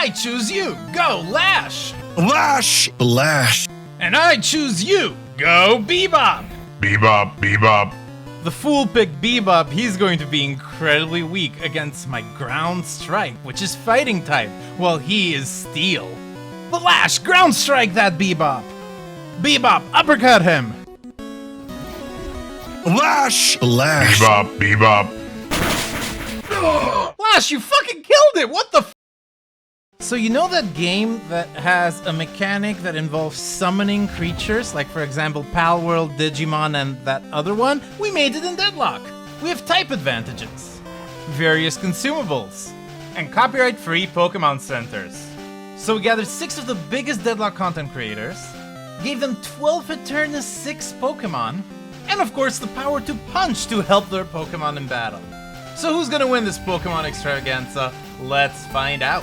I choose you. Go, Lash. Lash! Lash! And I choose you. Go, Bebop. Bebop, Bebop. The fool picked Bebop. He's going to be incredibly weak against my Ground Strike, which is fighting type, while he is Steel. The Lash, Ground Strike that Bebop. Bebop, uppercut him. Lash! Lash! Bebop, Bebop. Lash, you fucking killed it! What the f? So you know that game that has a mechanic that involves summoning creatures, like for example Palworld, Digimon, and that other one? We made it in Deadlock. We have type advantages, various consumables, and copyright-free Pokemon centers. So we gathered 6 of the biggest Deadlock content creators, gave them 12 Eterna 6 Pokemon, and of course the power to punch to help their Pokemon in battle. So who's gonna win this Pokemon extravaganza? Let's find out.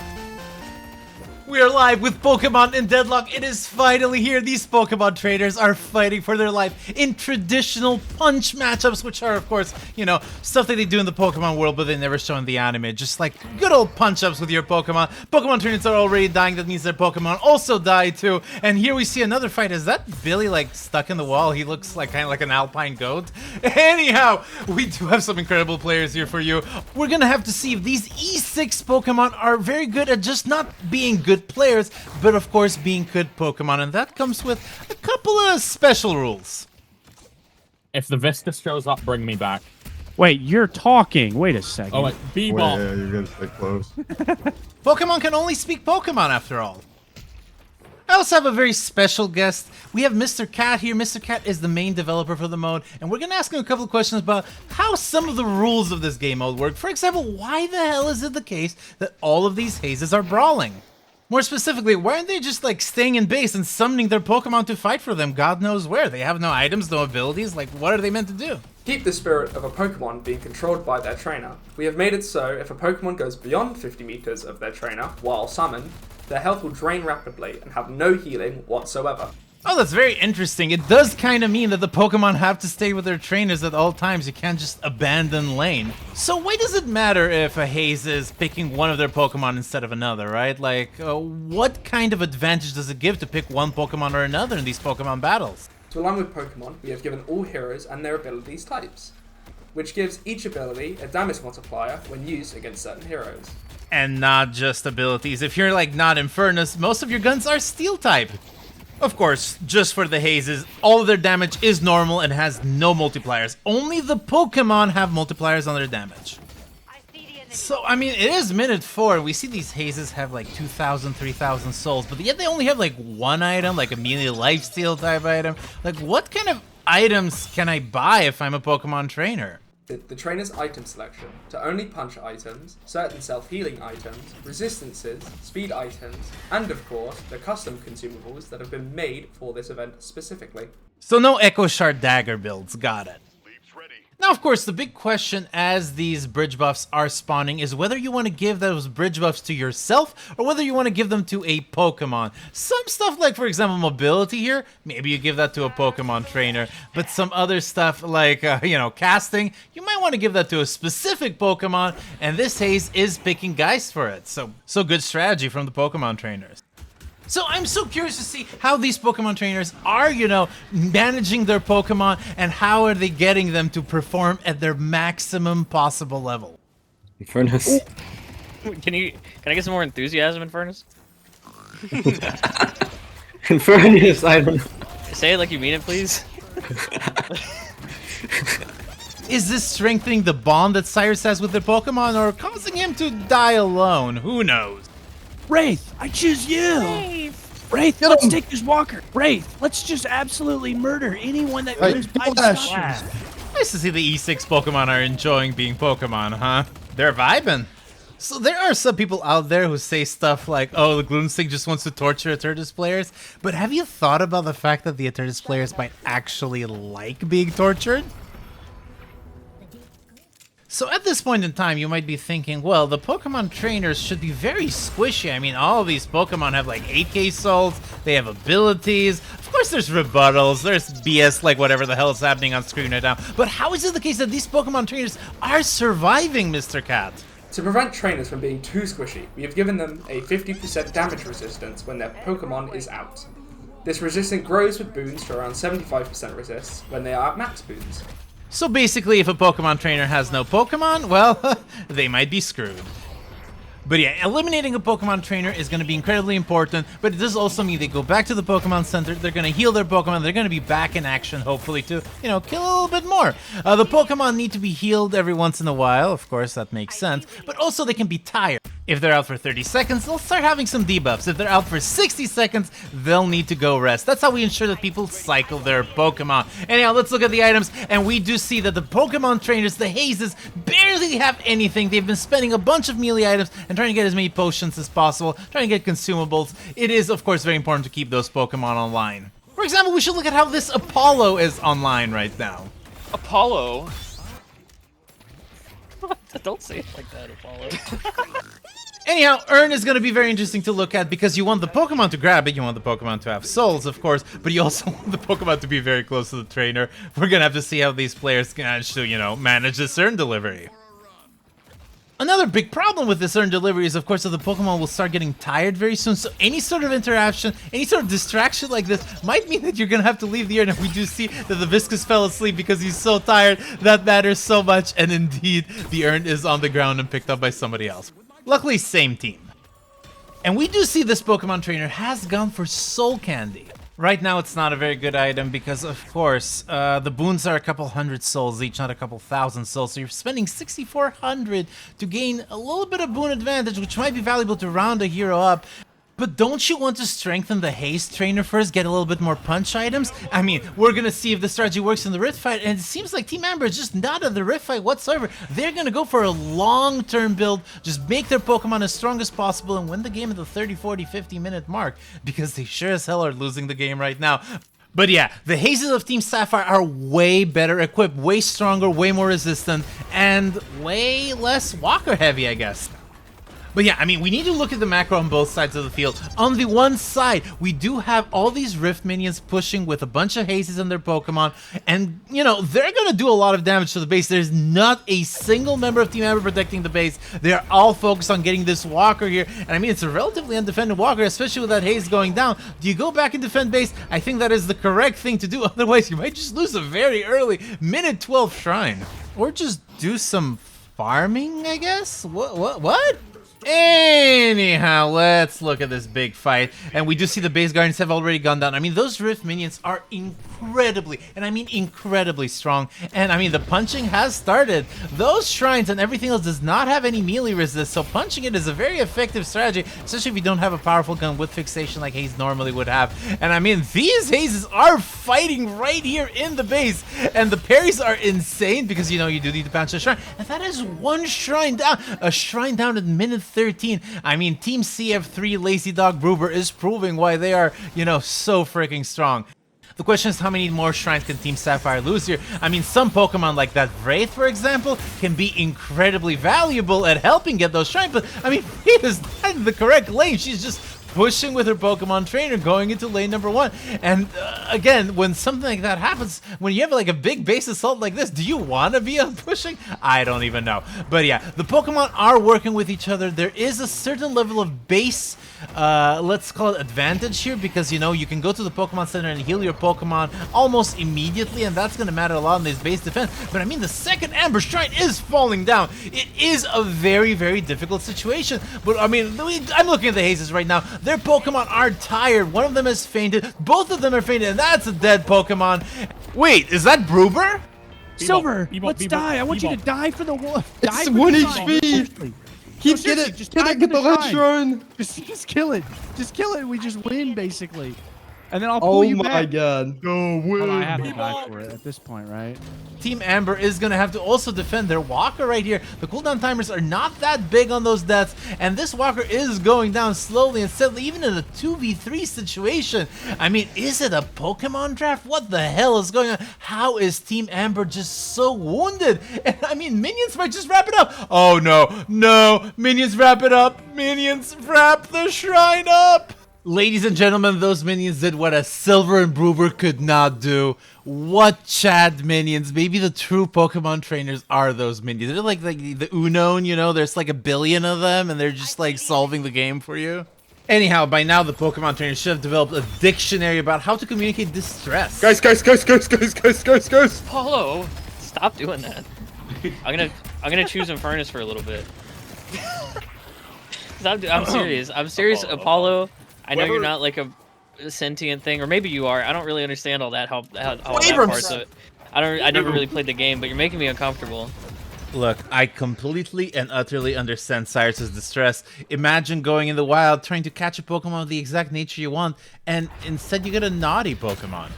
We are live with Pokemon in Deadlock. It is finally here. These Pokemon trainers are fighting for their life in traditional punch matchups, which are, of course, you know, stuff that they do in the Pokemon world, but they never show in the anime. Just like good old punch-ups with your Pokemon. Pokemon trainers are already dying. That means their Pokemon also die too. And here we see another fight. Is that Billy, like, stuck in the wall? He looks like kind of like an alpine goat. Anyhow, we do have some incredible players here for you. We're gonna have to see if these E6 Pokemon are very good at just not being good players, but of course being good Pokemon, and that comes with a couple of special rules. If the Viscus shows up, bring me back. Wait, you're talking. Wait a second. Oh, wait, Bebop. Yeah, you're gonna stay close. Pokemon can only speak Pokemon after all. I also have a very special guest. We have Mr. Cat here. Mr. Cat is the main developer for the mode, and we're gonna ask him a couple of questions about how some of the rules of this game mode work. For example, why the hell is it the case that all of these hazes are brawling? More specifically, why aren't they just like staying in base and summoning their Pokemon to fight for them God knows where? They have no items, no abilities, like what are they meant to do? Keep the spirit of a Pokemon being controlled by their trainer. We have made it so if a Pokemon goes beyond 50 meters of their trainer while summoned, their health will drain rapidly and have no healing whatsoever. Oh, that's very interesting. It does kind of mean that the Pokemon have to stay with their trainers at all times. You can't just abandon lane. So why does it matter if a Haze is picking one of their Pokemon instead of another, right? Like, what kind of advantage does it give to pick one Pokemon or another in these Pokemon battles? To align with Pokemon, we have given all heroes and their abilities types, which gives each ability a damage multiplier when used against certain heroes. And not just abilities. If you're like not Infernus, most of your guns are Steel type. Of course, just for the Hazes, all of their damage is normal and has no multipliers. Only the Pokemon have multipliers on their damage. So, I mean, it is minute 4. We see these Hazes have like 2,000, 3,000 souls, but yet they only have like one item, like a melee lifesteal type item. Like, what kind of items can I buy if I'm a Pokemon trainer? The trainer's item selection to only punch items, certain self-healing items, resistances, speed items, and of course, the custom consumables that have been made for this event specifically. So no Echo Shard Dagger builds, got it. Now, of course, the big question as these bridge buffs are spawning is whether you want to give those bridge buffs to yourself or whether you want to give them to a Pokemon. Some stuff like, for example, mobility here, maybe you give that to a Pokemon trainer, but some other stuff like, you know, casting, you might want to give that to a specific Pokemon, and this Haze is picking Geist for it. So good strategy from the Pokemon trainers. So I'm so curious to see how these Pokemon trainers are, you know, managing their Pokemon and how are they getting them to perform at their maximum possible level. Infernus. Can I get some more enthusiasm, Infernus? Infernus, I don't know. Say it like you mean it, please. Is this strengthening the bond that Cyrus has with their Pokemon or causing him to die alone? Who knows? Wraith, I choose you! Wraith, let's take this walker! Wraith, let's just absolutely murder anyone that lives by the stop. Nice to see the E6 Pokemon are enjoying being Pokemon, huh? They're vibing. So there are some people out there who say stuff like, oh, the Glutensnake just wants to torture Eternus players, but have you thought about the fact that the Eternus players might actually like being tortured? So at this point in time, you might be thinking, well, the Pokemon trainers should be very squishy. I mean, all of these Pokemon have like 8k souls, they have abilities. Of course, there's rebuttals, there's BS, like whatever the hell is happening on screen right now. But how is it the case that these Pokemon trainers are surviving, Mr. Cat? To prevent trainers from being too squishy, we have given them a 50% damage resistance when their Pokemon is out. This resistance grows with boons to around 75% resist when they are at max boons. So basically, if a Pokemon trainer has no Pokemon, well, they might be screwed. But yeah, eliminating a Pokemon trainer is going to be incredibly important, but it does also mean they go back to the Pokemon Center, they're going to heal their Pokemon, they're going to be back in action, hopefully, to, you know, kill a little bit more. The Pokemon need to be healed every once in a while, of course, that makes sense, but also they can be tired. If they're out for 30 seconds, they'll start having some debuffs. If they're out for 60 seconds, they'll need to go rest. That's how we ensure that people cycle their Pokemon. Anyhow, let's look at the items, and we do see that the Pokemon trainers, the Hazes, barely have anything. They've been spending a bunch of melee items and trying to get as many potions as possible, trying to get consumables. It is, of course, very important to keep those Pokemon online. For example, we should look at how this Apollo is online right now. Apollo? Don't say it like that, Apollo. Anyhow, Urn is going to be very interesting to look at because you want the Pokemon to grab it, you want the Pokemon to have souls, of course, but you also want the Pokemon to be very close to the trainer. We're going to have to see how these players can actually, you know, manage this Urn delivery. Another big problem with this Urn delivery is, of course, that the Pokemon will start getting tired very soon, so any sort of interaction, any sort of distraction like this might mean that you're going to have to leave the Urn, and we do see that the Viscous fell asleep because he's so tired. That matters so much, and indeed, the Urn is on the ground and picked up by somebody else. Luckily, same team. And we do see this Pokemon trainer has gone for Soul Candy. Right now, it's not a very good item because, of course, the boons are a couple hundred souls each, not a couple thousand souls. So you're spending 6,400 to gain a little bit of boon advantage, which might be valuable to round a hero up. But don't you want to strengthen the Haze trainer first, get a little bit more punch items? I mean, we're gonna see if the strategy works in the Rift fight, and it seems like Team Amber is just not in the Rift fight whatsoever. They're gonna go for a long-term build, just make their Pokemon as strong as possible and win the game at the 30, 40, 50-minute mark, because they sure as hell are losing the game right now. But yeah, the Hazes of Team Sapphire are way better equipped, way stronger, way more resistant, and way less walker heavy, I guess. But yeah, I mean, we need to look at the macro on both sides of the field. On the one side, we do have all these Rift minions pushing with a bunch of Hazes on their Pokemon, and, you know, they're gonna do a lot of damage to the base. There's not a single member of Team Amber protecting the base. They're all focused on getting this Walker here, and I mean, it's a relatively undefended Walker, especially with that Haze going down. Do you go back and defend base? I think that is the correct thing to do, otherwise you might just lose a very early minute 12 Shrine. Or just do some farming, I guess? What? Anyhow, let's look at this big fight, and we do see the base guardians have already gone down. I mean, those Rift minions are incredibly, and I mean incredibly strong, and I mean, the punching has started. Those shrines and everything else does not have any melee resist, so punching it is a very effective strategy, especially if you don't have a powerful gun with fixation like Haze normally would have. And I mean, these Hazes are fighting right here in the base, and the parries are insane because, you know, you do need to punch a shrine, and that is one shrine down, a shrine down at minute 13. I mean, Team CF3 Lazy Dog Bruber is proving why they are, you know, so freaking strong. The question is, how many more shrines can Team Sapphire lose here? I mean, some Pokemon like that Wraith, for example, can be incredibly valuable at helping get those shrines, but I mean, Wraith is not in the correct lane. She's just pushing with her Pokemon trainer going into lane number 1. And again, when something like that happens, when you have like a big base assault like this, do you want to be on pushing? I don't even know. But yeah, the Pokemon are working with each other. There is a certain level of base, let's call it advantage here, because, you know, you can go to the Pokemon Center and heal your Pokemon almost immediately, and that's going to matter a lot in this base defense. But I mean, the second Amber Shrine is falling down. It is a very, very difficult situation. But I mean, I'm looking at the Hazes right now. Their Pokemon are tired. One of them has fainted. Both of them are fainted, and that's a dead Pokemon. Wait, is that Bruber? Silver, let's die. I want you to die for the wolf. Die It's for 1 the HP. shrine. Keep No, get seriously, it. just Get die it. for Get the red shrine. shrine. Just kill it. Just kill it. We just win, basically. And then I'll pull Oh you my back. god. Go Well, I win. have to die for it at this point, right? Team Amber is going to have to also defend their Walker right here. The cooldown timers are not that big on those deaths, and this Walker is going down slowly and steadily, even in a 2v3 situation. I mean, is it a Pokemon draft? What the hell is going on? How is Team Amber just so wounded? And I mean, minions might just wrap it up. Oh no, no, minions wrap it up. Minions wrap the shrine up. Ladies and gentlemen, those minions did what a Silver and Broober could not do. What Chad minions? Maybe the true Pokemon trainers are those minions. They're like the Unown, you know, there's like a billion of them and they're just like solving the game for you. Anyhow, by now the Pokemon trainers should have developed a dictionary about how to communicate distress. Guys. Apollo, stop doing that. I'm gonna choose Infernus for a little bit. 'Cause I'm serious. I'm serious, Apollo. I know you're not like a sentient thing, or maybe you are. I don't really understand all that. How that parts of it. I never really played the game, but you're making me uncomfortable. Look, I completely and utterly understand Cyrus's distress. Imagine going in the wild, trying to catch a Pokemon of the exact nature you want, and instead you get a naughty Pokemon.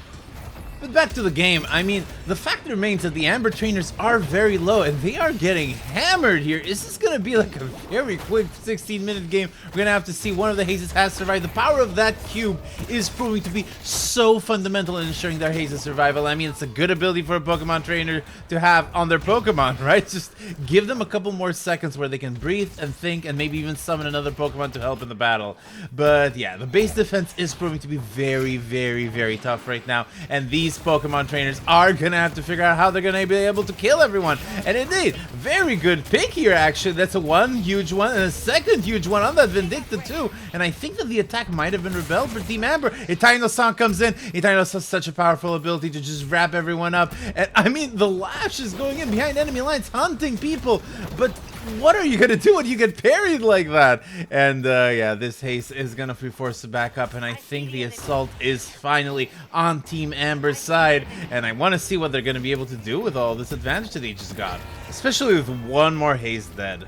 But back to the game, I mean, the fact remains that the Amber trainers are very low, and they are getting hammered here. Is this going to be like a very quick 16-minute game? We're going to have to see. One of the hazes has survived. The power of that cube is proving to be so fundamental in ensuring their haze's survival. I mean, it's a good ability for a Pokemon trainer to have on their Pokemon, right? Just give them a couple more seconds where they can breathe and think and maybe even summon another Pokemon to help in the battle. But yeah, the base defense is proving to be very, very, very tough right now, and these Pokemon trainers are gonna have to figure out how they're gonna be able to kill everyone. And indeed, very good pick here actually. That's a one huge one and a second huge one on that Vindicta too. And I think that the attack might have been repelled for Team Amber. Etino-san comes in. Etino has such a powerful ability to just wrap everyone up. And I mean, the Lash is going in behind enemy lines, hunting people. But what are you gonna do when you get parried like that? And yeah, this haste is gonna be forced to back up, and I think the assault is finally on Team Amber's side, and I want to see what they're gonna be able to do with all this advantage that they just got, especially with one more haste dead.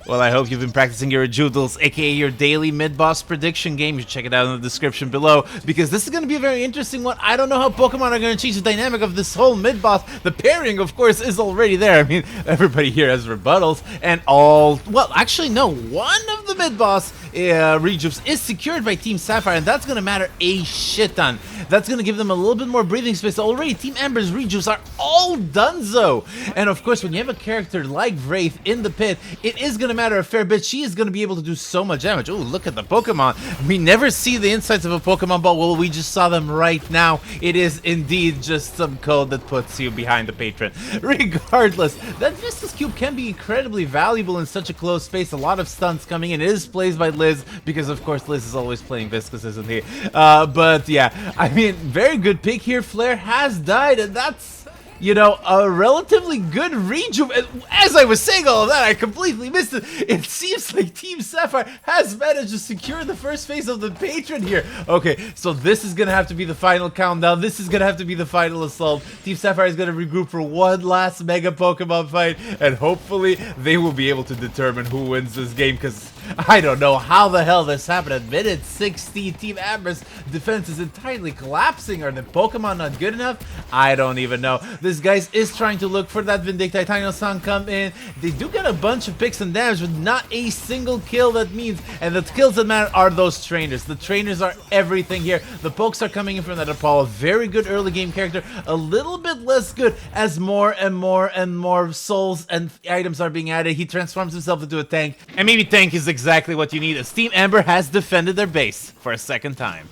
Well, I hope you've been practicing your Rejuvdles, aka your daily mid-boss prediction game. You should check it out in the description below, because this is going to be a very interesting one. I don't know how Pokemon are going to change the dynamic of this whole mid-boss. The pairing, of course, is already there. I mean, everybody here has rebuttals, and well, actually, no. One of the mid-boss Rejuves is secured by Team Sapphire, and that's going to matter a shit ton. That's going to give them a little bit more breathing space. Already, Team Amber's Rejuves are all donezo. And of course, when you have a character like Wraith in the pit, it is going to matter a fair bit. She is going to be able to do so much damage. Oh, look at the Pokemon. We never see the insides of a Pokemon ball. Well, we just saw them right now. It is indeed just some code that puts you behind the patron. Regardless, that Viscous Cube can be incredibly valuable in such a close space. A lot of stunts coming in. It is plays by Liz, because of course Liz is always playing Viscous, isn't he? But yeah, I mean, very good pick here. Flare has died, and that's, you know, a relatively good Rejuve. As I was saying all of that, I completely missed it. It seems like Team Sapphire has managed to secure the first phase of the patron here. Okay, so this is gonna have to be the final countdown. This is gonna have to be the final assault. Team Sapphire is gonna regroup for one last Mega Pokemon fight, and hopefully they will be able to determine who wins this game, because I don't know how the hell this happened. At minute 60, Team Amber's defense is entirely collapsing. Are the Pokemon not good enough? I don't even know. This guy is trying to look for that Vindicta. Etino-san come in. They do get a bunch of picks and damage, but not a single kill. That means, and the kills that matter are those trainers. The trainers are everything here. The pokes are coming in from that Apollo. Very good early game character. A little bit less good as more and more and more souls and items are being added. He transforms himself into a tank, and maybe tank is exactly what you need, as Team Amber has defended their base for a second time.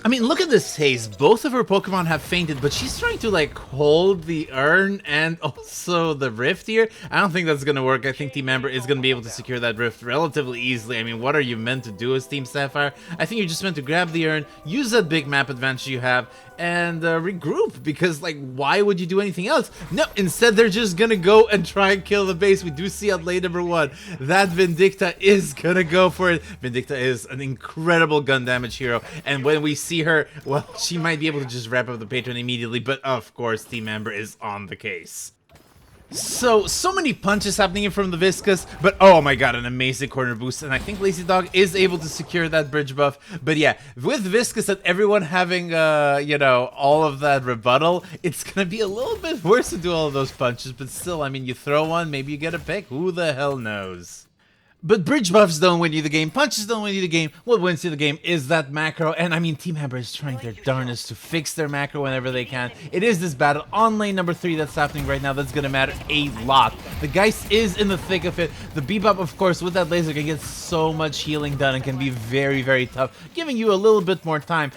I mean, look at this haste. Both of her Pokemon have fainted, but she's trying to, like, hold the urn and also the rift here. I don't think that's going to work. I think Team Amber is going to be able to secure that rift relatively easily. I mean, what are you meant to do as Team Sapphire? I think you're just meant to grab the urn, use that big map advantage you have, and regroup, because, like, why would you do anything else? No, instead they're just gonna go and try and kill the base. We do see at lane number 1 that Vindicta is gonna go for it. Vindicta is an incredible gun damage hero, and when we see her, well, she might be able to just wrap up the patron immediately, but of course Team Amber is on the case. So many punches happening from the Viscous, but oh my god, an amazing corner boost, and I think Lazy Dog is able to secure that bridge buff. But yeah, with Viscous and everyone having, you know, all of that rebuttal, it's gonna be a little bit worse to do all of those punches, but still, I mean, you throw one, maybe you get a pick, who the hell knows? But bridge buffs don't win you the game, punches don't win you the game. What wins you the game is that macro, and I mean Team Amber is trying their darnest to fix their macro whenever they can. It is this battle on lane number 3 that's happening right now that's gonna matter a lot. The Geist is in the thick of it. The Bebop, of course, with that laser can get so much healing done and can be very, very tough, giving you a little bit more time.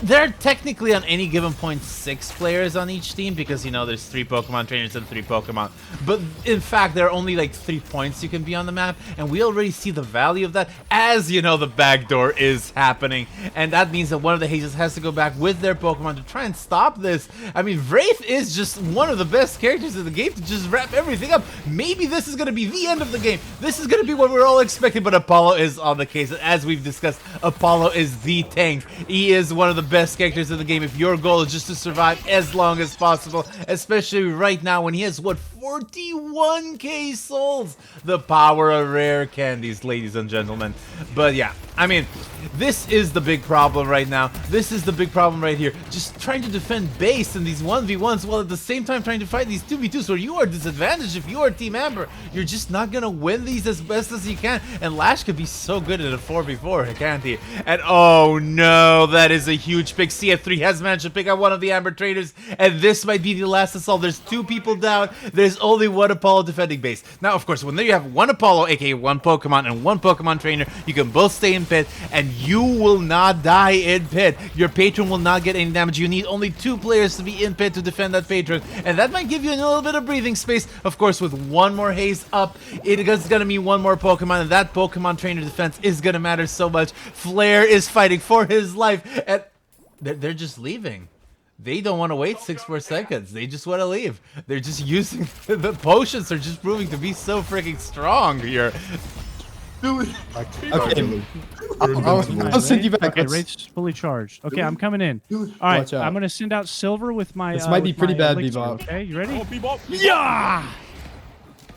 There are technically on any given point 6 players on each team because, you know, there's 3 Pokemon trainers and 3 Pokemon. But in fact, there are only like 3 points you can be on the map, and we already see the value of that as, you know, the backdoor is happening. And that means that one of the Hazes has to go back with their Pokemon to try and stop this. I mean, Wraith is just one of the best characters in the game to just wrap everything up. Maybe this is going to be the end of the game. This is going to be what we're all expecting, but Apollo is on the case. As we've discussed, Apollo is the tank. He is one of the best characters in the game if your goal is just to survive as long as possible, especially right now when he has, what, 41k souls? The power of rare candies, ladies and gentlemen. But yeah, I mean, this is the big problem right now. This is the big problem right here. Just trying to defend base in these 1v1s while at the same time trying to fight these 2v2s where you are disadvantaged if you are Team Amber. You're just not gonna win these as best as you can. And Lash could be so good at a 4v4, can't he? And oh no, that is a huge pick. CF3 has managed to pick out one of the Amber traders, and this might be the last assault. There's 2 people down. There's only 1 Apollo defending base. Now, of course, when there you have 1 Apollo, aka 1 Pokemon, and 1 Pokemon trainer, you can both stay in pit, and you will not die in pit. Your patron will not get any damage. You need only 2 players to be in pit to defend that patron, and that might give you a little bit of breathing space. Of course, with 1 more haze up, it is going to mean 1 more Pokemon, and that Pokemon trainer defense is going to matter so much. Flare is fighting for his life, and they're just leaving. They don't want to wait 6 more seconds. They just want to leave. They're just using the potions are just proving to be so freaking strong here. Okay. I'll send you back. Okay, Wraith's fully charged. Okay, I'm coming in. All right, Watch out. I'm gonna send out Silver with my. This might be with pretty my bad, elixir, Bebop. Okay, you ready? Oh, Bebop. Yeah.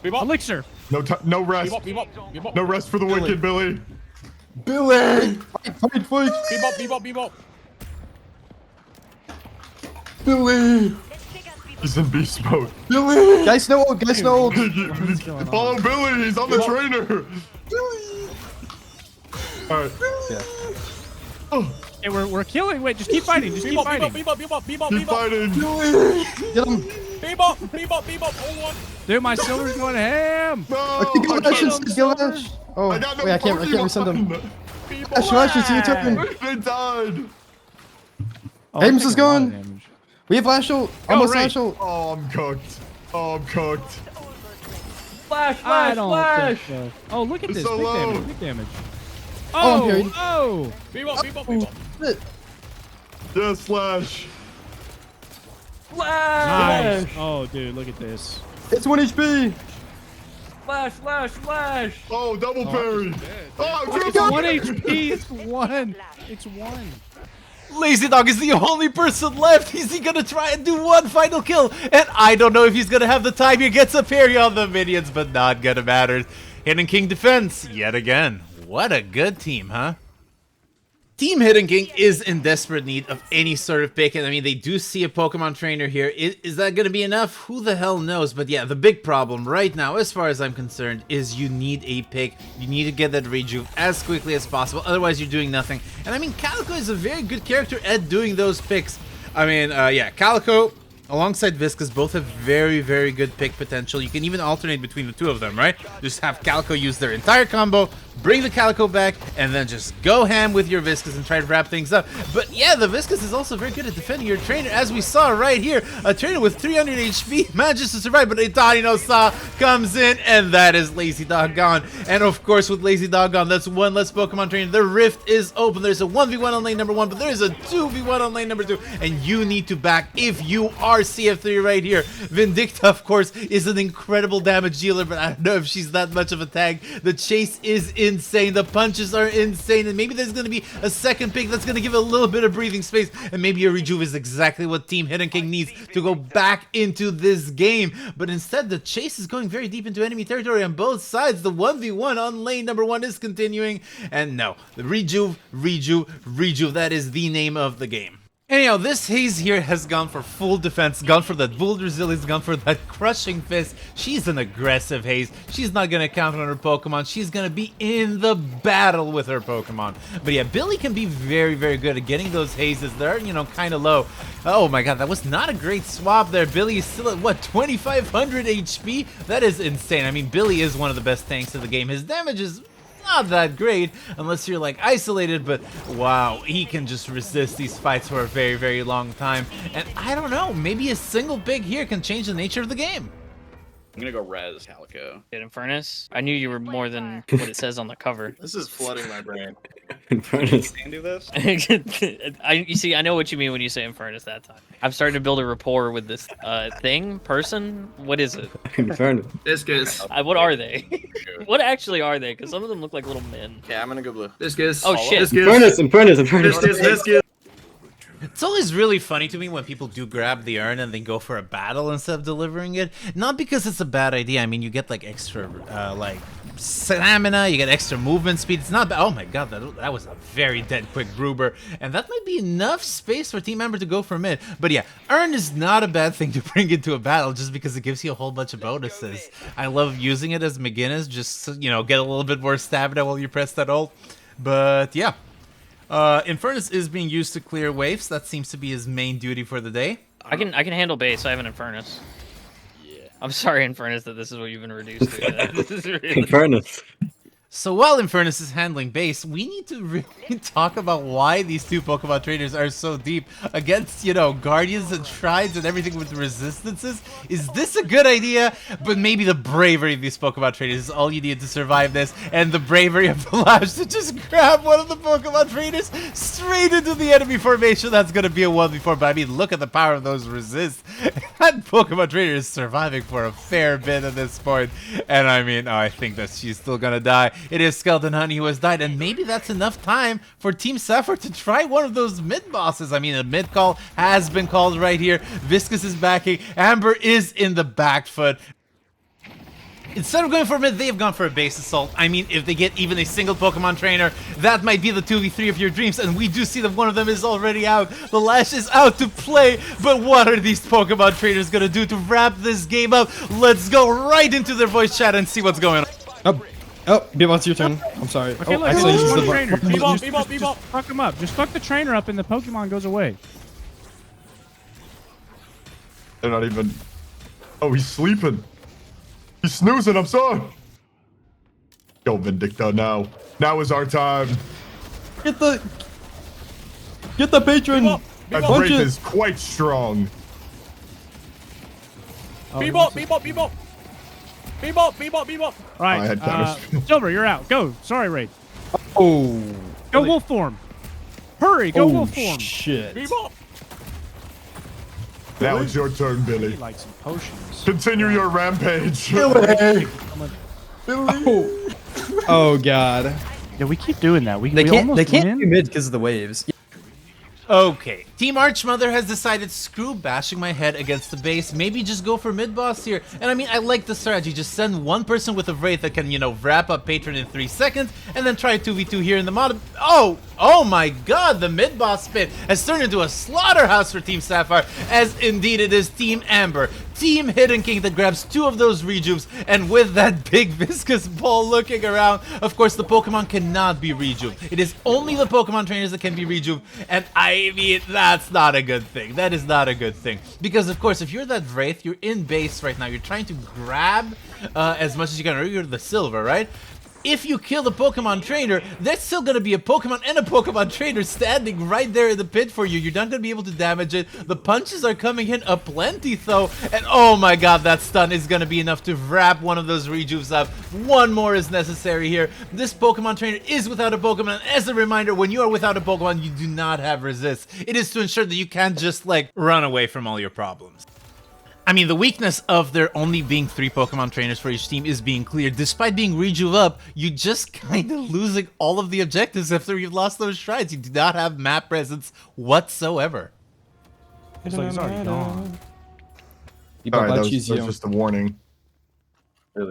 Bebop. Elixir. No rest. Bebop. No rest for the wicked, Billy. Billy! Fight! Bebop. Billy! He's in beast mode. Billy! Guys, no ult! Follow Billy. He's on the trainer. All right. Yeah. Hey, we're killing. Wait, just keep fighting. Just keep fighting. Keep fighting. Get him! Bebop. Hold on. Dude, my Silver's going ham. No. Gilgamesh! Oh, I got no wait, I can't resend him. Ash, it's your turn. They died. Oh, Ames I'm is taking a lot of going. damage. We have Lash ult. Almost Wraith. Lash ult. Oh, I'm cooked. I don't think so. Oh, look at It's this. so Big low. damage. Big damage. Oh, I'm Oh, carried. oh. Bebop. Shit. Yes, Slash. Nice. Oh, dude, look at this. It's 1 HP. Flash. Oh, double parry. Oh, It's triple 1 parry. HP. It's 1. It's 1. Lazy Dog is the only person left. Is he gonna try and do 1 final kill? And I don't know if he's gonna have the time. He gets a parry on the minions, but not gonna matter. Hidden King defense yet again. What a good team, huh? Team Hidden King is in desperate need of any sort of pick, and I mean, they do see a Pokemon trainer here. Is that going to be enough? Who the hell knows? But yeah, the big problem right now, as far as I'm concerned, is you need a pick. You need to get that Rejuve as quickly as possible, otherwise you're doing nothing. And I mean, Calico is a very good character at doing those picks. I mean, yeah, Calico alongside Viscous both have very, very good pick potential. You can even alternate between the 2 of them, right? Just have Calico use their entire combo, bring the Calico back, and then just go ham with your Viscous and try to wrap things up. But yeah, the Viscous is also very good at defending your trainer, as we saw right here. A trainer with 300 HP manages to survive, but Itani no Sa comes in, and that is Lazy Dog gone. And of course, with Lazy Dog gone, that's 1 less Pokemon trainer. The rift is open. There's a 1v1 on lane number 1, but there's a 2v1 on lane number 2, and you need to back if you are CF3 right here. Vindicta, of course, is an incredible damage dealer, but I don't know if she's that much of a tank. The chase is insane. The punches are insane, and maybe there's going to be a second pick that's going to give a little bit of breathing space, and maybe a Rejuve is exactly what Team Hidden King needs to go back into this game. But instead, the chase is going very deep into enemy territory on both sides. The 1v1 on lane number 1 is continuing, and no, the Rejuve, that is the name of the game. Anyhow, this Haze here has gone for full defense, gone for that bull resilience, gone for that crushing fist. She's an aggressive Haze. She's not gonna count on her Pokemon. She's gonna be in the battle with her Pokemon. But yeah, Billy can be very, very good at getting those Hazes. They're, you know, kind of low. Oh my god, that was not a great swap there. Billy is still at, what, 2,500 HP? That is insane. I mean, Billy is one of the best tanks of the game. His damage is not that great unless you're like isolated, but wow, he can just resist these fights for a very, very long time. And I don't know, maybe a single pick here can change the nature of the game. I'm gonna go res Calico. Infernus, I knew you were more than what it says on the cover. This is flooding my brain. Infernus. Can do this? You see, I know what you mean when you say Infernus that time. I'm starting to build a rapport with this person. What is it? Infernus. Discus. What are they? What actually are they? Because some of them look like little men. Yeah, I'm gonna go blue. Discus. Oh shit. Infernus, Infernus, Infernus. Discus. It's always really funny to me when people do grab the urn and they go for a battle instead of delivering it. Not because it's a bad idea. I mean, you get like extra like stamina, you get extra movement speed. It's not bad. Oh my god, that was a very dead quick Gruber. And that might be enough space for Team Ember to go for mid. But yeah, urn is not a bad thing to bring into a battle just because it gives you a whole bunch of bonuses. I love using it as McGinnis, just, you know, get a little bit more stamina while you press that ult. But yeah. Infernus is being used to clear waves. That seems to be his main duty for the day. I can handle base. I have an Infernus. Yeah. I'm sorry, Infernus, that this is what you've been reduced to. This is really... Infernus. So while Infernus is handling base, we need to really talk about why these two Pokemon trainers are so deep against, you know, Guardians and Shrines and everything with resistances. Is this a good idea? But maybe the bravery of these Pokemon trainers is all you need to survive this, and the bravery of Flash to just grab one of the Pokemon trainers straight into the enemy formation. That's going to be a 1v4, but I mean, look at the power of those resists. That Pokemon trainer is surviving for a fair bit at this point, and I mean, I think that she's still going to die. It is Skeleton Honey who has died, and maybe that's enough time for Team Sapphire to try one of those mid bosses. I mean, a mid call has been called right here. Viscous is backing. Amber is in the back foot. Instead of going for mid, they have gone for a base assault. I mean, if they get even a single Pokemon trainer, that might be the 2v3 of your dreams, and we do see that one of them is already out. The Lash is out to play, but what are these Pokemon trainers gonna do to wrap this game up? Let's go right into their voice chat and see what's going on. Oh, Bebop's your turn. I'm sorry. Okay, oh, look, actually, look, use the trainer. Bebop, Just Bebop. fuck him up. Just fuck the trainer up and the Pokemon goes away. They're not even... Oh, he's sleeping. He's snoozing, I'm sorry. Go, Vindicta, now. Now is our time. Get the patron. That Punch Wraith it. is quite strong. Bebop, Bebop, Bebop. Bebop, Bebop, Bebop. Right. I had damage. Silver, you're out. Go. Sorry, Raid. Oh. Go wolf form. Hurry, go wolf form. Shit. Bebop. Now it's your turn, Billy. Like some potions. Continue your rampage. Billy. Oh god. Yeah, we keep doing that. We They can't win. do mid because of the waves. Okay, Team Archmother has decided screw bashing my head against the base, maybe just go for mid-boss here. And I mean, I like the strategy, just send one person with a Wraith that can, you know, wrap up Patron in 3 seconds, and then try a 2v2 here in the mod. Oh my god, the mid-boss pit has turned into a slaughterhouse for Team Sapphire, as indeed it is Team Amber. Team Hidden King that grabs 2 of those Rejuves, and with that big viscous ball looking around, of course the Pokemon cannot be Rejuve. It is only the Pokemon trainers that can be Rejuve, and I mean, that's not a good thing. That is not a good thing. Because of course, if you're that Wraith, you're in base right now, you're trying to grab as much as you can, or you're the silver, right? If you kill the Pokemon trainer, there's still going to be a Pokemon and a Pokemon trainer standing right there in the pit for you. You're not going to be able to damage it. The punches are coming in aplenty though. And oh my god, that stun is going to be enough to wrap one of those Rejuves up. One more is necessary here. This Pokemon trainer is without a Pokemon. As a reminder, when you are without a Pokemon, you do not have resist. It is to ensure that you can't just like run away from all your problems. I mean, the weakness of there only being 3 Pokemon trainers for each team is being cleared. Despite being Rejuve up, you just kind of losing all of the objectives after you've lost those shrines. You do not have map presence whatsoever. It's like it's already gone. Alright, that was choose you. just a warning.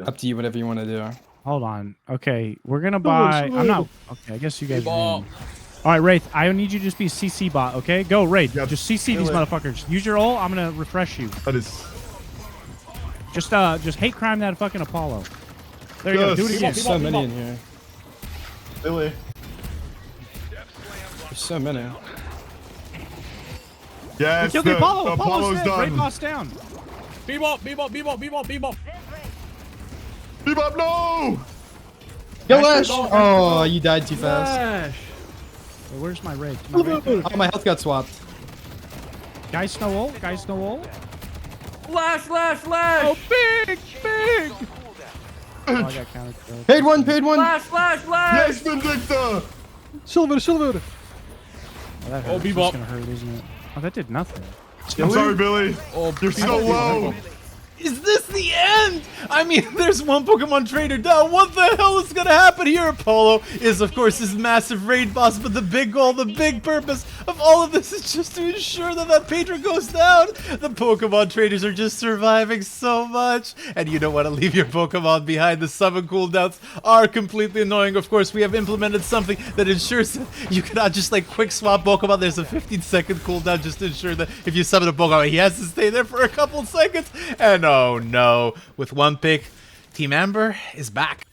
Up to you, whatever you want to do. Hold on. Okay, we're gonna buy. I'm not. Okay, I guess you guys. Bebop. All right, Wraith, I need you to just be CC bot, okay? Go, Wraith. Yep. Just CC these motherfuckers. Use your ult. I'm gonna refresh you. That is. Just hate crime that fucking Apollo. There you go. Do it again. There's so many in here. Billy. There's so many. Yes, Kill the Apollo. Apollo's dead. done. Wraith boss down. Bebop, bebop, bebop, bebop, bebop. Bebop, no! Go Lash! Oh, you died too fast. Wait, where's my Wraith? Oh, my health got swapped. Guys, no ult. Guys, no ult. Lash, lash, lash. Oh, big. Oh, I got counted. Paid one, paid one. Lash, lash, lash. Yes, Vindicta! Silver. Oh, that hurts. Bebop. That's gonna hurt, isn't it? Oh, that did nothing. I'm sorry, Billy. You're so low. Is this the end? I mean, there's one Pokemon trainer down. What the hell is gonna happen here? Apollo is, of course, his massive raid boss, but the big goal, the big purpose of all of this is just to ensure that that patron goes down. The Pokemon trainers are just surviving so much, and you don't want to leave your Pokemon behind. The summon cooldowns are completely annoying. Of course, we have implemented something that ensures that you cannot just like quick swap Pokemon. There's a 15-second cooldown just to ensure that if you summon a Pokemon, he has to stay there for a couple of seconds. And oh no, with one pick, Team Amber is back.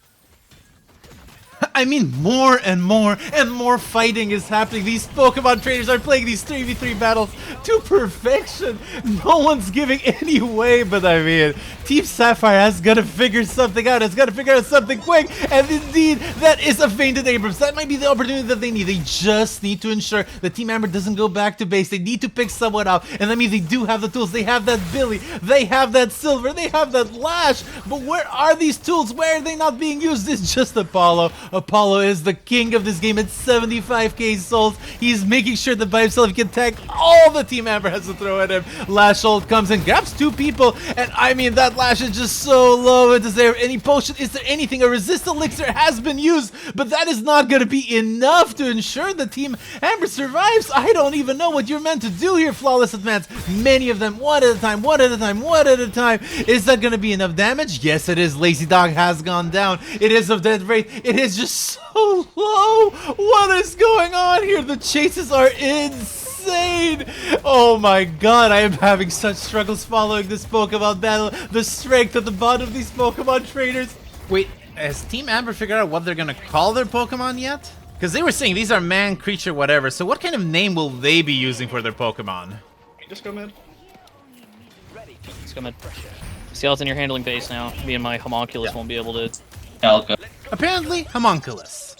I mean, more and more fighting is happening. These Pokemon trainers are playing these 3v3 battles to perfection. No one's giving any way, but I mean, Team Sapphire has got to figure something out. Has got to figure out something quick. And indeed, that is a fainted Abrams. That might be the opportunity that they need. They just need to ensure that Team Amber doesn't go back to base. They need to pick someone out. And that means they do have the tools. They have that Billy. They have that Silver. They have that Lash. But where are these tools? Where are they not being used? It's just Apollo. Apollo is the king of this game at 75k souls. He's making sure that by himself he can tank all the Team Amber has to throw at him. Lash ult comes and grabs two people, and I mean that Lash is just so low. Is there any potion? Is there anything? A resist elixir has been used, but that is not going to be enough to ensure the Team Amber survives. I don't even know what you're meant to do here, Flawless Advance. Many of them, one at a time, one at a time, one at a time. Is that going to be enough damage? Yes, it is. Lazy Dog has gone down. It is of dead rate. It is just so low. What is going on here? The chases are insane. Oh my god, I am having such struggles following this Pokemon battle. The strength at the bottom of these Pokemon trainers. Wait, has Team Amber figured out what they're gonna call their Pokemon yet? Because they were saying these are man, creature, whatever. So what kind of name will they be using for their Pokemon? Just go mid. Let's go mid. Skeleton, you're handling base now. Me and my homunculus won't be able to. Apparently, homunculus.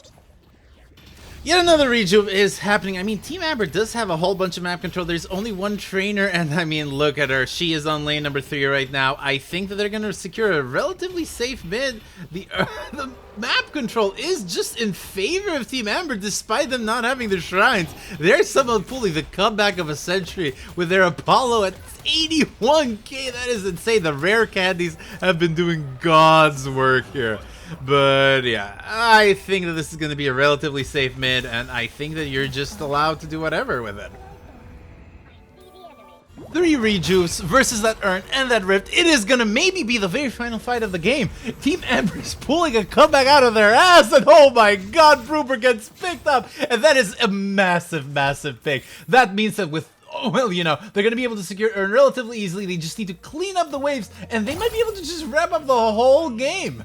Yet another rejuve is happening. I mean, Team Amber does have a whole bunch of map control. There's only one trainer, and I mean, look at her. She is on lane number 3 right now. I think that they're going to secure a relatively safe mid. The map control is just in favor of Team Amber, despite them not having the shrines. They're somehow pulling the comeback of a century with their Apollo at 81k. That is insane. The rare candies have been doing God's work here. But yeah, I think that this is going to be a relatively safe mid, and I think that you're just allowed to do whatever with it. 3 rejuves versus that Urn and that Rift. It is going to maybe be the very final fight of the game. Team Amber is pulling a comeback out of their ass, and oh my god, Brooper gets picked up, and that is a massive, massive pick. That means that with well, you know, they're going to be able to secure Urn relatively easily. They just need to clean up the waves, and they might be able to just wrap up the whole game.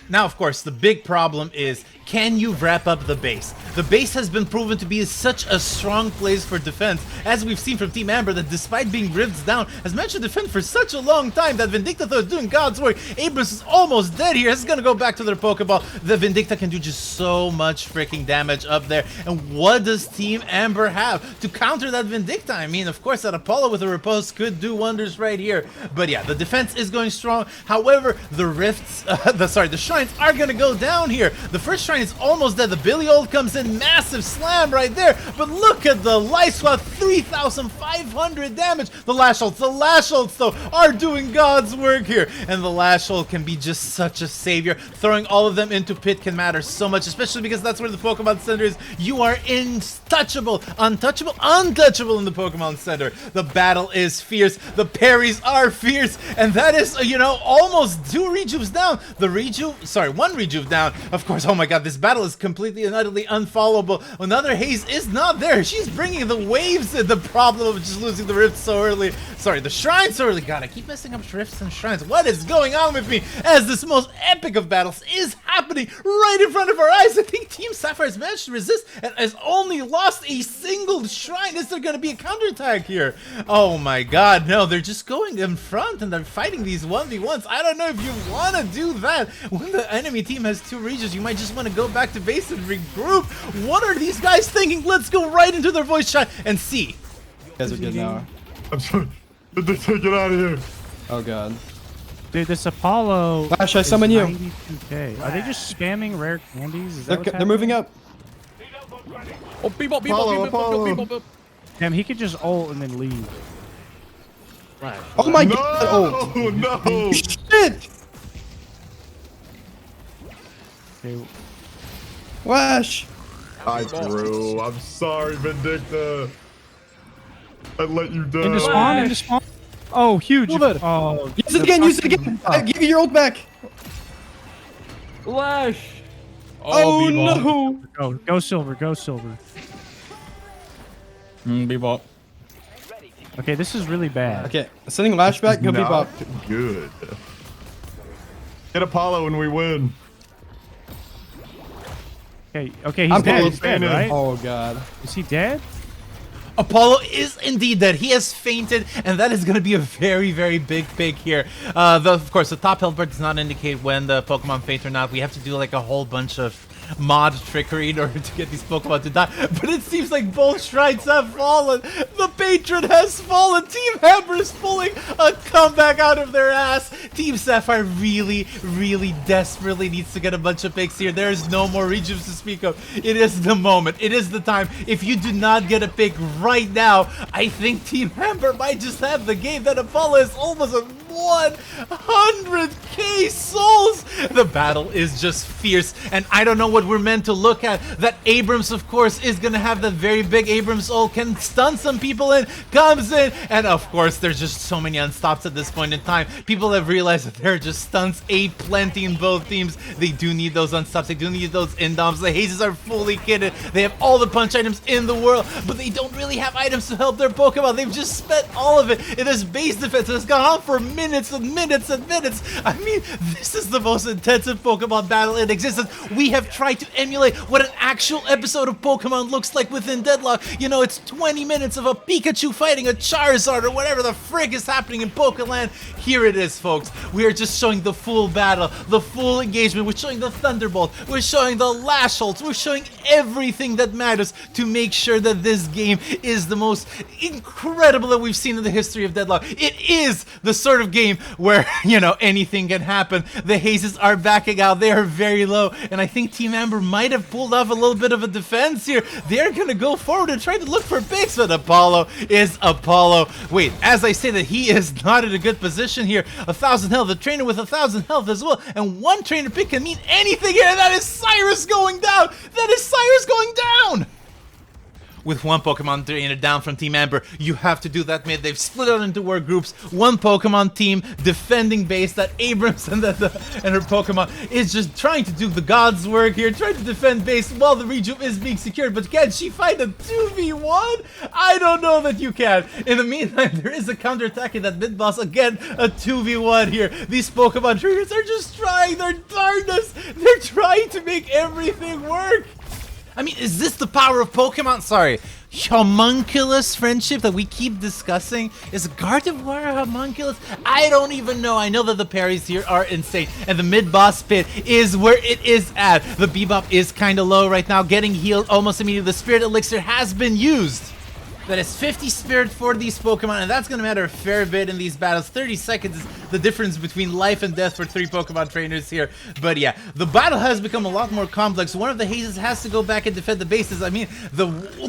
Now, of course, the big problem is, can you wrap up the base? The base has been proven to be such a strong place for defense, as we've seen from Team Amber, that despite being rifts down, has managed to defend for such a long time that Vindicta, though, is doing God's work. Abrams is almost dead here. This is going to go back to their Pokeball. The Vindicta can do just so much freaking damage up there. And what does Team Amber have to counter that Vindicta? I mean, of course, that Apollo with a Repose could do wonders right here. But yeah, the defense is going strong. However, the rifts, the shrines are going to go down here. The first shrine is almost dead. The Billy ult comes in, massive slam right there. But look at the Light Swap, 3,500 damage. The Lash ults though are doing God's work here. And the Lash ult can be just such a savior. Throwing all of them into pit can matter so much, especially because that's where the Pokemon Center is. You are untouchable in the Pokemon Center. The battle is fierce. The parries are fierce. And that is, you know, almost 2 rejuves down. The rejuve one Rejuve down. Of course, oh my god, this battle is completely and utterly unfollowable. Another Haze is not there. She's bringing the waves and the problem of just losing the rift so early. Sorry, the shrine so early. God, I keep messing up rifts and shrines. What is going on with me as this most epic of battles is happening right in front of our eyes? I think Team Sapphire has managed to resist and has only lost a single shrine. Is there going to be a counterattack here? Oh my god, no, they're just going in front and they're fighting these 1v1s. I don't know if you want to do that. When the enemy team has 2 regions, you might just want to go back to base and regroup. What are these guys thinking? Let's go right into their voice chat and see. You guys are good now. I'm sorry. They take it out of here. Oh god. Dude, this Apollo. Flash, I summon you. 92K. Are they just spamming rare candies? Is that what's They're moving up. Oh, Bebop, Apollo, Apollo. Bebop. Damn, he could just ult and then leave. Oh my No, god. Oh no. shit. Okay. Flash. I threw. I'm sorry, Vindicta. I let you down. Into spawn, into spawn. Oh, huge. Move it. Oh, Use it again. Use it again. I give you your ult back. Flash. Oh Bebop. no. Go silver, go silver. Bebop. Okay, this is really bad. Okay, sending Lash back. Go Not Bebop. good. Get Apollo and we win. Okay, he's I'm dead. Apollo He's dead, fainted. right? Oh god. Is he dead? Apollo is indeed dead. He has fainted, and that is going to be a very, very big pig here. Of course, the top health bar does not indicate when the Pokemon faint or not. We have to do like a whole bunch of mod trickery in order to get these Pokemon to die. But it seems like both shrines have fallen. The patron has fallen. Team Hammer is pulling a comeback out of their ass. Team Sapphire really, really desperately needs to get a bunch of picks here. There is no more Rejuves to speak of. It is the moment. It is the time. If you do not get a pick right now, I think Team Hammer might just have the game. That Apollo is almost at 100k souls. The battle is just fierce, and I don't know what we're meant to look at. That Abrams, of course, is gonna have that very big Abrams ult, can stun some people in, comes in, and of course there's just so many unstops at this point in time. People have realized that there are just stuns plenty in both teams. They do need those unstops, they do need those indoms. The Hazes are fully kitted, they have all the punch items in the world, but they don't really have items to help their Pokemon. They've just spent all of it in this base defense that has gone on for minutes and minutes and minutes. I mean, this is the most intensive Pokemon battle in existence. We have tried to emulate what an actual episode of Pokemon looks like within Deadlock. You know, it's 20 minutes of a Pikachu fighting a Charizard or whatever the frig is happening in Pokeland. Here it is, folks. We are just showing the full battle, the full engagement. We're showing the Thunderbolt. We're showing the Lash Ults. We're showing everything that matters to make sure that this game is the most incredible that we've seen in the history of Deadlock. It is the sort of game where, you know, anything can happen. The Hazes are backing out. They are very low, and I think Team Amber might have pulled off a little bit of a defense here. They're gonna go forward and try to look for picks, but Apollo is Apollo. Wait, as I say that, he is not in a good position here. 1,000 health, the trainer with 1,000 health as well, and one trainer pick can mean anything here. That is Cyrus going down. That is Cyrus going down. With one Pokemon trainer down from Team Amber, you have to do that mid. They've split out into work groups. One Pokemon team defending base. That Abrams and her Pokemon is just trying to do the God's work here, trying to defend base while the Rejuve is being secured. But can she fight a 2v1? I don't know that you can. In the meantime, there is a counterattack in that Midboss. Again, a 2v1 here. These Pokemon trainers are just trying their darndest. They're trying to make everything work. I mean, is this the power of Pokemon? Sorry. Homunculus friendship that we keep discussing? Is Gardevoir a homunculus? I don't even know. I know that the parries here are insane, and the mid-boss pit is where it is at. The Bebop is kind of low right now, getting healed almost immediately. The Spirit Elixir has been used. That is 50 spirit for these Pokemon, and that's going to matter a fair bit in these battles. 30 seconds is the difference between life and death for 3 Pokemon trainers here. But yeah, the battle has become a lot more complex. One of the Hazes has to go back and defend the bases. I mean, the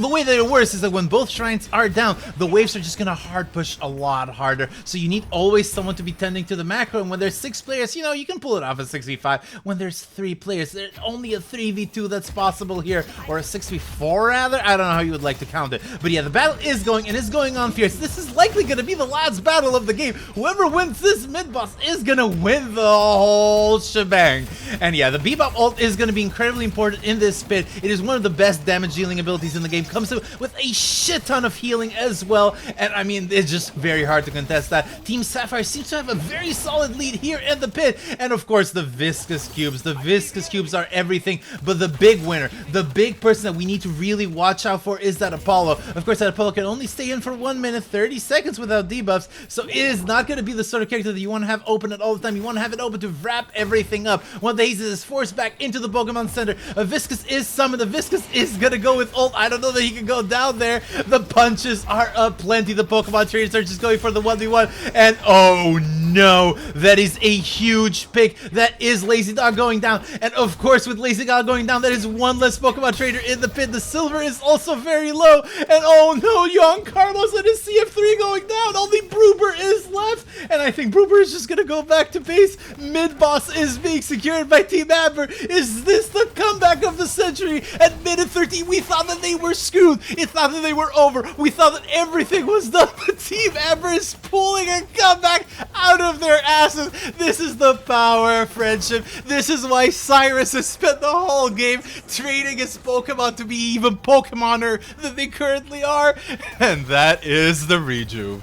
way that it works is that when both shrines are down, the waves are just going to hard push a lot harder. So you need always someone to be tending to the macro, and when there's 6 players, you know, you can pull it off at 6v5. When there's 3 players, there's only a 3v2 that's possible here, or a 6v4 rather. I don't know how you would like to count it. But yeah, the battle battle is going, and it's going on fierce. This is likely going to be the last battle of the game. Whoever wins this mid-boss is going to win the whole shebang. And yeah, the Bebop ult is going to be incredibly important in this pit. It is one of the best damage dealing abilities in the game. Comes with a shit ton of healing as well. And I mean, it's just very hard to contest that. Team Sapphire seems to have a very solid lead here in the pit. And of course, the Viscous Cubes. The Viscous Cubes are everything, but the big winner, the big person that we need to really watch out for is that Apollo. Of course, that Apollo can only stay in for 1 minute 30 seconds without debuffs, so it is not going to be the sort of character that you want to have open at all the time. You want to have it open to wrap everything up. When the haze is forced back into the Pokemon Center, a Viscous is summoned. The Viscous is going to go with ult. I don't know that he can go down there. The punches are plenty. The Pokemon trainers are just going for the 1v1, and oh no, that is a huge pick. That is Lazy Dog going down, and of course, with Lazy Dog going down, that is one less Pokemon trainer in the pit. The silver is also very low, and oh no, young Carlos and his CF3 going down. Only Broober is left, and I think Broober is just gonna go back to base. Mid-boss is being secured by Team Amber. Is this the comeback of the century? At minute 13, we thought that they were screwed. It thought that they were over. We thought that everything was done, but Team Amber is pulling a comeback out of their asses. This is the power of friendship. This is why Cyrus has spent the whole game training his Pokemon to be even Pokemoner than they currently are, and that is the Rejuve.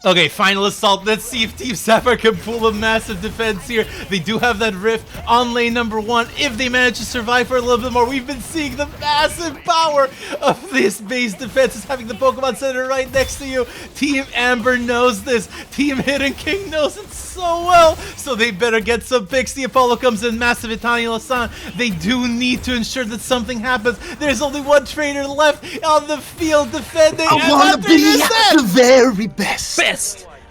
Okay, final assault. Let's see if Team Sapphire can pull a massive defense here. They do have that rift on lane number 1. If they manage to survive for a little bit more, we've been seeing the massive power of this base defense. Is having the Pokemon Center right next to you. Team Amber knows this. Team Hidden King knows it so well. So they better get some picks. The Apollo comes in, massive Italian Lasan. They do need to ensure that something happens. There's only one trainer left on the field defending. I want to be the very best.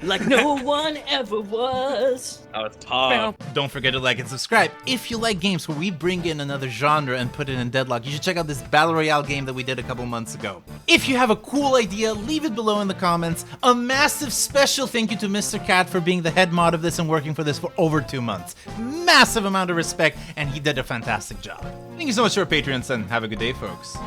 Like no one ever was. Oh, it's tough. Don't forget to like and subscribe. If you like games where we bring in another genre and put it in Deadlock, you should check out this Battle Royale game that we did a couple months ago. If you have a cool idea, leave it below in the comments. A massive special thank you to Mr. Cat for being the head mod of this and working for this for over 2 months. Massive amount of respect, and he did a fantastic job. Thank you so much to our Patreons, and have a good day, folks.